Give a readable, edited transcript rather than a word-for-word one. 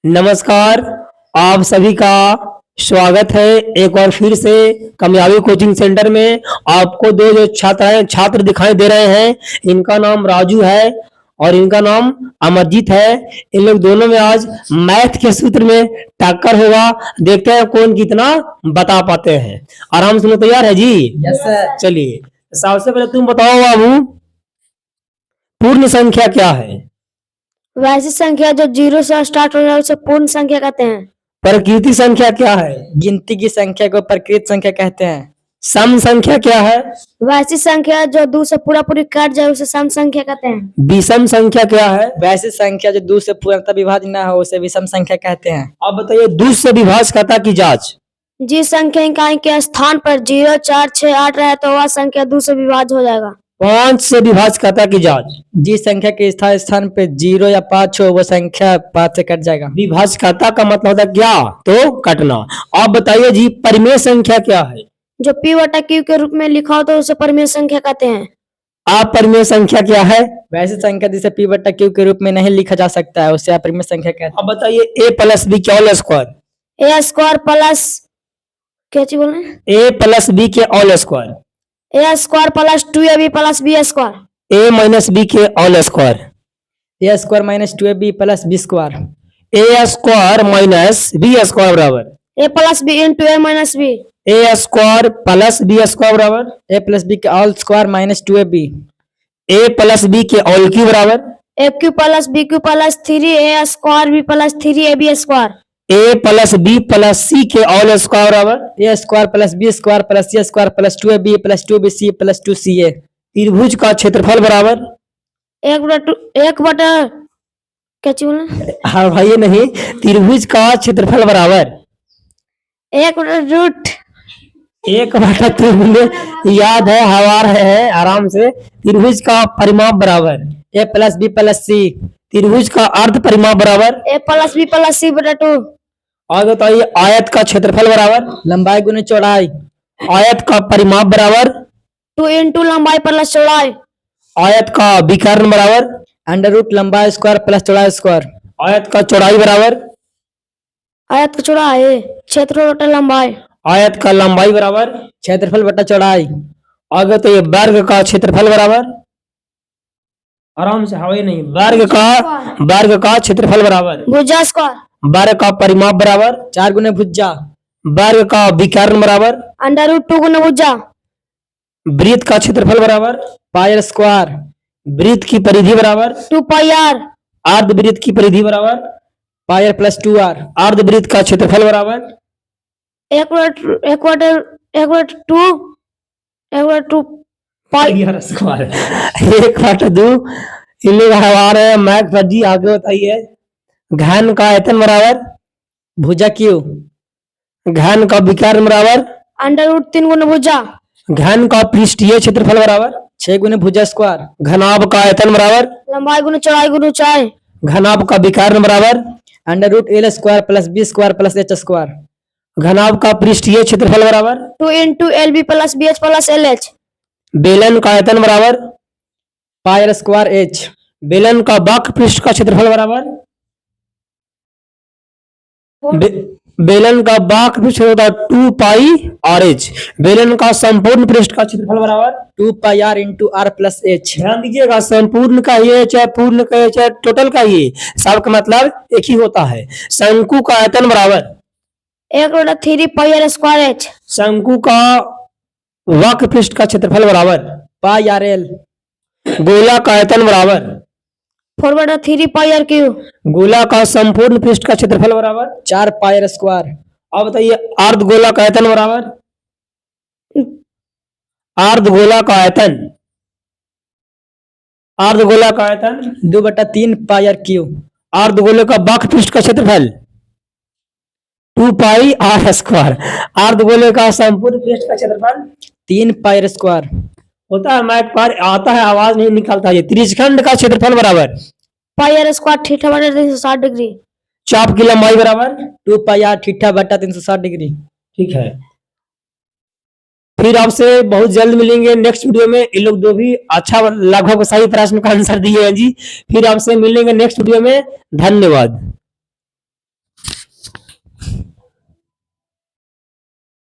नमस्कार। आप सभी का स्वागत है एक बार फिर से कामयाबी कोचिंग सेंटर में। आपको दो जो छात्र दिखाई दे रहे हैं, इनका नाम राजू है और इनका नाम अमरजीत है। इन लोग दोनों में आज मैथ के सूत्र में टक्कर होगा। देखते हैं कौन कितना बता पाते हैं। आराम से तैयार है जी? Yes sir. चलिए, सबसे पहले तुम बताओ बाबू, पूर्ण संख्या क्या है? वैसी संख्या जो जीरो से स्टार्ट हो जाए उसे पूर्ण संख्या कहते हैं। प्रकृति संख्या क्या है? गिनती की संख्या को प्रकृत संख्या कहते हैं। सम संख्या क्या है? वैसी संख्या जो दो से पूरा पूरी कट जाए उसे सम संख्या कहते हैं। विषम संख्या क्या है? वैसी संख्या जो दो से पूर्णतः विभाज्य न हो उसे विषम संख्या कहते हैं। अब बताइए, दो से विभाज्यता की जांच। जिस संख्या इकाई के स्थान पर 0, 4, 6, 8 रहे तो वह संख्या 2 से विभाज्य हो जाएगा। 5 से विभाज्यता की जांच। जिस संख्या के स्थान पे 0 या 5 हो वो संख्या 5 से कट जाएगा। विभाज्यता का मतलब होता है क्या? तो कटना। अब बताइए जी, परिमेय संख्या क्या है? जो P बटा Q के रूप में लिखा हो तो उसे परिमेय संख्या कहते हैं। अपरिमेय संख्या क्या है? वैसी संख्या जिसे P बटा Q के रूप में नहीं लिखा जा सकता है उसे अपरिमेय संख्या कहते हैं। अब बताइए, a प्लस बी के whole square. A square plus क्या चीज बोल रहे हैं? a प्लस बी के whole square. A square plus 2ab plus B square. a minus B के whole square. a square minus 2ab plus b square. a square minus B square बराबर A plus B into A minus B। a square plus B square बराबर a plus b के all square minus 2ab। a plus B के whole cube बराबर AQ plus BQ plus 3A square B plus 3AB square. a plus B plus C के whole square बराबर a square plus b square plus c square plus 2ab plus 2bc plus 2ca। त्रिभुज का क्षेत्रफल बराबर एक बटा क्या चीज बोल रहे हैं? हाँ भाई, ये नहीं, त्रिभुज का क्षेत्रफल बराबर एक बटा रूट 1/3 मुझे याद है, हवा है आराम से। त्रिभुज का परिमाप बराबर a plus b plus c। त्रिभुज का अर्ध परिमाप बराबर A plus B plus C बटा 2। और बताइए, आयत का क्षेत्रफल बराबर लंबाई गुने चौड़ाई। आयत का परिमाप बराबर 2 इंटू लंबाई प्लस चौड़ाई। आयत का विकर्ण बराबर अंडर रूट लंबाई स्क्वायर प्लस चौड़ाई स्क्वायर। आयत का चौड़ाई बराबर आयत का चौड़ाई क्षेत्रफल बटा लंबाई। आयत का लंबाई बराबर क्षेत्रफल बटा चौड़ाई। आगे तो ये वर्ग का क्षेत्रफल बराबर, आराम से हवा नहीं, वर्ग का क्षेत्रफल बराबर भुजा स्क्वायर। वर्ग का परिमाप बराबर 4 गुने भुजा। वर्ग का विकर्ण बराबर अंडर रूट 2 गुना भुजा। वृत्त का क्षेत्रफल बराबर पाई स्क्वायर। वृत्त की परिधि बराबर 2 पाई r। अर्धवृत्त की परिधि बराबर पाई प्लस 2r। अर्धवृत्त का क्षेत्रफल बराबर 1/2 पाई। 1/2। इन लोग हवा रहे हैं मैथ पर जी। आगे बताइए, घन का आयतन बराबर भुजा क्यू। घन का विकर्ण बराबर अंडर रूट 3 गुना भुजा। घन का पृष्ठीय क्षेत्रफल बराबर 6 गुने भुजा स्क्वायर। घनाभ का आयतन बराबर लंबाई गुना चौड़ाई गुना ऊंचाई। घनाभ का विकर्ण बराबर under root L square plus B square plus H square. घनाभ का पृष्ठीय क्षेत्रफल बराबर 2 into LB plus BH plus LH। बेलन का आयतन बराबर पाई स्क्वायर एच। बेलन का वक्र पृष्ठ का क्षेत्रफल बराबर बेलन का वक्र पृष्ठ होता है 2 पाई आर एच। बेलन का संपूर्ण पृष्ठ का क्षेत्रफल बराबर 2 pi R into R plus H. ध्यान दीजिएगा, संपूर्ण का ये चाहे पूर्ण का ये चाहे टोटल का ये सबका मतलब एक ही होता है। शंकु का आयतन बराबर 1/3 पाई r स्क्वायर h। शंकु का वक्र पृष्ठ का क्षेत्रफल बराबर पाई आर एल। गोला का आयतन बराबर 4/3 पाई r क्यू। गोला का संपूर्ण पृष्ठ का क्षेत्रफल बराबर 4 पाई स्क्वायर। अब बताइए, अर्धगोला का आयतन बराबर अर्धगोला का आयतन 2/3 पाई आर क्यू। अर्धगोले का वक्र पृष्ठ का क्षेत्रफल 2 पाई आर स्क्वायर। अर्धगोले का संपूर्ण पृष्ठ का क्षेत्रफल 3 पाई स्क्वायर होता है। मैथ पर आता है, आवाज नहीं निकलता है। त्रिज्यखंड का क्षेत्रफल बराबर पाई r स्क्वायर थीटा बटा 360 डिग्री। चाप की लंबाई बराबर 2 पाई आर थीटा बटा 360 डिग्री। ठीक है। फिर आपसे बहुत जल्द मिलेंगे नेक्स्ट वीडियो में। इन लोग दो भी अच्छा लगभग सही प्रश्न का आंसर दिए हैं जी। फिर आपसे मिलेंगे नेक्स्ट वीडियो में। धन्यवाद।